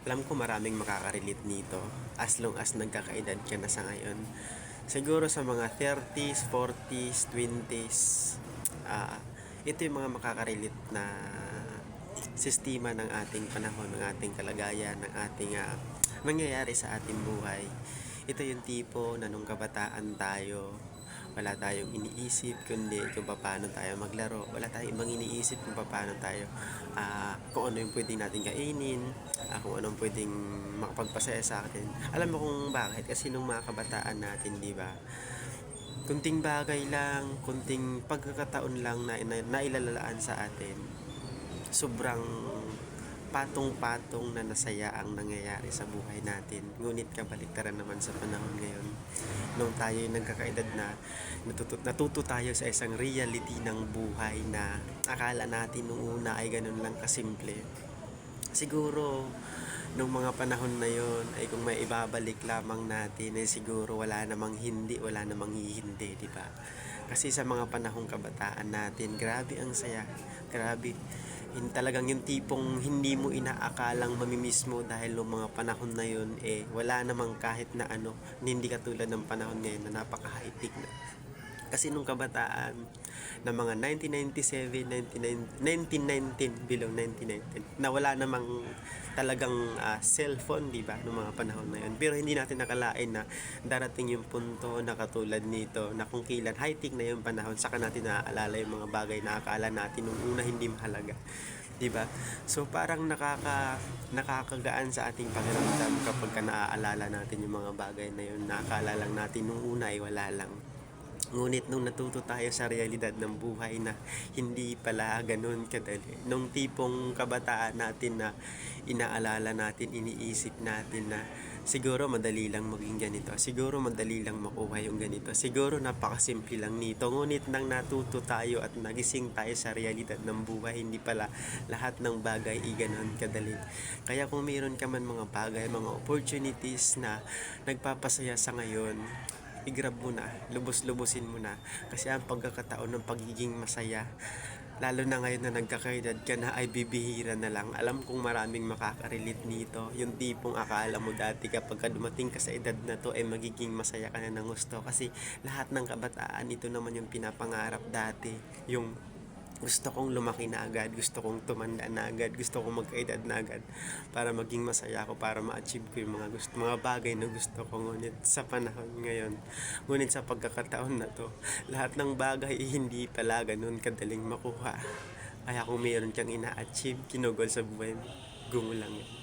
Alam ko maraming makaka-relate nito as long as nagkakaedad ka na sa ngayon. Siguro sa mga 30s, 40s, 20s, ito yung mga makaka-relate na sistema ng ating panahon, ng ating kalagayan, ng ating nangyayari sa ating buhay. Ito yung tipo na nung kabataan tayo, wala tayong iniisip kundi kung paano tayo maglaro. Wala tayong ibang iniisip kung paano tayo kung ano yung pwedeng natin kainin, kung anong pwedeng makapagpasaya sa atin. Alam mo kung bakit? Kasi nung mga kabataan natin, di ba? Kunting bagay lang, kunting pagkakataon lang na nailalalaan sa atin. Sobrang patong-patong na nasaya ang nangyayari sa buhay natin. Ngunit kabaliktaran naman sa panahon ngayon, nung tayo yung nagkakaedad na, natuto tayo sa isang reality ng buhay na akala natin nung una ay ganun lang kasimple. Siguro nung mga panahon na yon ay kung may ibabalik lamang natin ay siguro wala namang hindi, wala namang hindi, di ba? Kasi sa mga panahong kabataan natin, grabe ang saya. Grabe. Talagang yung tipong hindi mo inaakalang mamimiss mo dahil yung mga panahon na yun wala namang kahit na ano, hindi katulad ng panahon ngayon na napaka-high-tech na. Kasi nung kabataan ng mga 1997, 1919 below 1919 na wala namang talagang cellphone, di ba, nung mga panahon na yun. Pero hindi natin nakalain na darating yung punto na katulad nito na kung kailan high-tech na yung panahon, saka natin naaalala yung mga bagay na akala natin nung una hindi mahalaga. 'Di ba? So parang nakakagaan sa ating pakiramdam kapag naaalala natin yung mga bagay na yun. Nakakala lang natin nung una ay wala lang. Ngunit nung natuto tayo sa realidad ng buhay na hindi pala ganun kadali. Nung tipong kabataan natin na inaalala natin, iniisip natin na siguro madali lang maging ganito. Siguro madali lang makuha yung ganito. Siguro napakasimple lang nito. Ngunit nang natuto tayo at nagising tayo sa realidad ng buhay, hindi pala lahat ng bagay ay ganun kadali. Kaya kung mayroon ka man mga bagay, mga opportunities na nagpapasaya sa ngayon, i-grab mo na, lubos-lubosin mo na. Kasi ang pagkakataon ng pagiging masaya, lalo na ngayon na nagkakaedad ka na, ay bibihira na lang. Alam kong maraming makaka-relate nito. Yung tipong akala mo dati kapag dumating ka sa edad na to ay magiging masaya ka na ng gusto. Kasi lahat ng kabataan, ito naman yung pinapangarap dati. Yung gusto kong lumaki na agad, gusto kong tumanda na agad, gusto kong magkaedad na agad para maging masaya ako, para ma-achieve ko yung mga bagay na gusto ko. Ngunit sa panahon ngayon, ngunit sa pagkakataon na to, lahat ng bagay hindi pala ganun kadaling makuha. Kaya kung mayroon kang ina-achieve, kinugol sa buhay mo, gumulang yan.